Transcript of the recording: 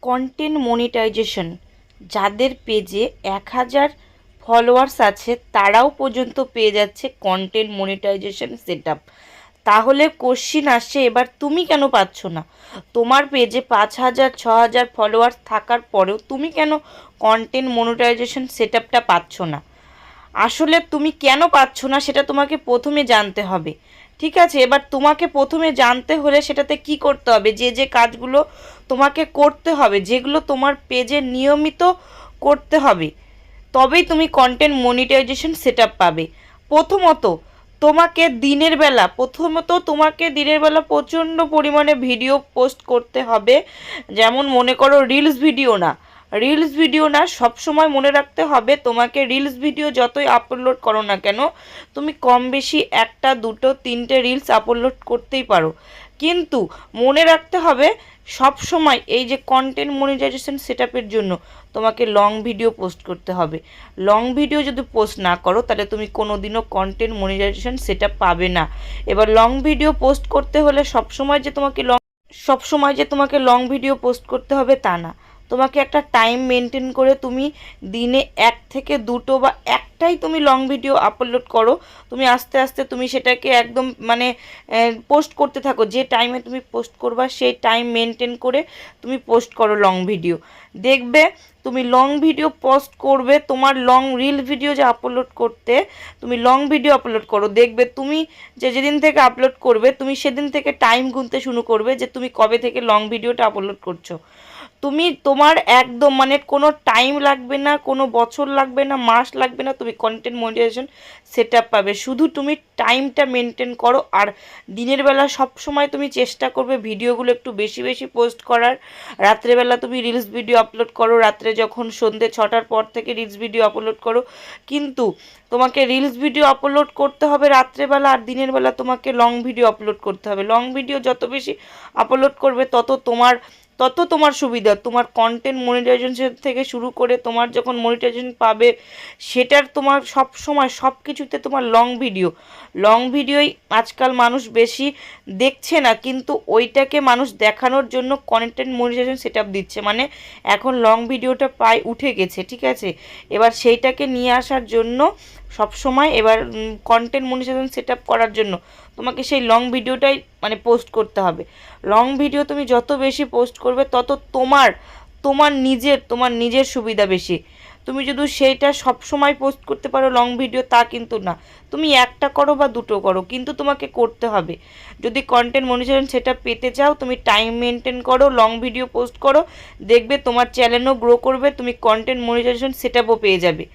Content monetization, যাদের পেজে 1000 followers আছে তারাও পর্যন্ত পেয়ে যাচ্ছে কন্টেন্ট মনিটাইজেশন সেটআপ। তাহলে কোশ্চিন আসছে, এবার তুমি কেন পাচ্ছ না? তোমার পেজে 5000 6000 ফলোয়ার্স থাকার পরেও তুমি কেন কন্টেন্ট মনিটাইজেশন সেটআপটা পাচ্ছ না? আসলে তুমি কেন পাচ্ছ না সেটা তোমাকে প্রথমে জানতে হবে। ঠিক আছে, এবার তোমাকে প্রথমে জানতে হলে সেটাতে কি করতে হবে, যে যে কাজগুলো তোমাকে করতে হবে, যেগুলো তোমার পেজে নিয়মিত করতে হবে, তবেই তুমি কন্টেন্ট মনিটাইজেশন সেটআপ পাবে। প্রথমত তোমাকে দিনের বেলা প্রচণ্ড পরিমাণে ভিডিও পোস্ট করতে হবে। যেমন মনে করো রিলস ভিডিও না, সব সময় মনে রাখতে হবে তোমাকে রিলস ভিডিও যতই আপলোড করো না কেন, তুমি কম বেশি 1টা 2টো 3টে রিলস আপলোড করতেই পারো, কিন্তু মনে রাখতে হবে সব সময় এই যে কন্টেন্ট মনিটাইজেশন সেটআপের জন্য তোমাকে লং ভিডিও পোস্ট করতে হবে। লং ভিডিও যদি পোস্ট না করো তাহলে তুমি কোনোদিনও কন্টেন্ট মনিটাইজেশন সেটআপ পাবে না। এবার লং ভিডিও পোস্ট করতে হলে সব সময় যে তোমাকে লং ভিডিও পোস্ট করতে হবে তা না। তোমাকে একটা টাইম মেনটেন করে তুমি দিনে 1 থেকে 2টো বা একটাই তুমি লং ভিডিও আপলোড করো। তুমি আস্তে আস্তে তুমি সেটাকে একদম মানে পোস্ট করতে থাকো। যে টাইমে তুমি পোস্ট করবা সেই টাইম মেনটেন করে তুমি পোস্ট করো লং ভিডিও। দেখবে তুমি লং ভিডিও পোস্ট করবে, তোমার লং রিল ভিডিও যে আপলোড করতে তুমি লং ভিডিও আপলোড করো, দেখবে তুমি যেদিন থেকে আপলোড করবে তুমি সেদিন থেকে টাইম গুনতে শুরু করবে যে তুমি কবে থেকে লং ভিডিওটা আপলোড করছো। তোমার একদম মানে কোনো টাইম লাগবে না, কোনো বছর লাগবে না, মাস লাগবে না, তুমি কন্টেন্ট মনিটাইজেশন সেটআপ পাবে। শুধু তুমি টাইমটা মেনটেন করো। আর দিনের বেলা সব সময় তুমি চেষ্টা করবে ভিডিওগুলো একটু বেশি বেশি পোস্ট করার। রাত্রেবেলা তুমি রিলস ভিডিও আপলোড করো, রাত্রে যখন সন্ধ্যে 6টার পর থেকে রিলস ভিডিও আপলোড করো, কিন্তু তোমাকে রিলস ভিডিও আপলোড করতে হবে রাত্রেবেলা, আর দিনের বেলা তোমাকে লং ভিডিও আপলোড করতে হবে। লং ভিডিও যত বেশি আপলোড করবে তত তোমার সুবিধা। তোমার কন্টেন্ট মনিটাইজেশন থেকে শুরু করে তোমার যখন মনিটাইজেশন পাবে সেটার তোমার সব সময় সব কিছুতে তোমার লং ভিডিওই আজকাল মানুষ বেশি দেখছে না, কিন্তু ওইটাকে মানুষ দেখানোর জন্য কন্টেন্ট মনিটাইজেশন সেটআপ দিচ্ছে। মানে এখন লং ভিডিওটা প্রায় উঠে গেছে, ঠিক আছে। এবার সেইটাকে নিয়ে আসার জন্য সব সময় এবার কন্টেন্ট মনিটাইজেশন সেটআপ করার জন্য তোমাকে সেই লং ভিডিওটাই মানে পোস্ট করতে হবে। লং ভিডিও তুমি যত বেশি পোস্ট করবে তত তোমার নিজের সুবিধা বেশি। তুমি যদি সেইটা সব সময় পোস্ট করতে পারো লং ভিডিও তা কিন্তু না, তুমি একটা করো বা 2টো করো, কিন্তু তোমাকে করতে হবে। যদি কন্টেন্ট মনিটাইজেশন সেটআপ পেতে চাও তুমি টাইম মেনটেন করো, লং ভিডিও পোস্ট করো, দেখবে তোমার চ্যানেলও গ্রো করবে, তুমি কন্টেন্ট মনিটাইজেশন সেটআপও পেয়ে যাবে।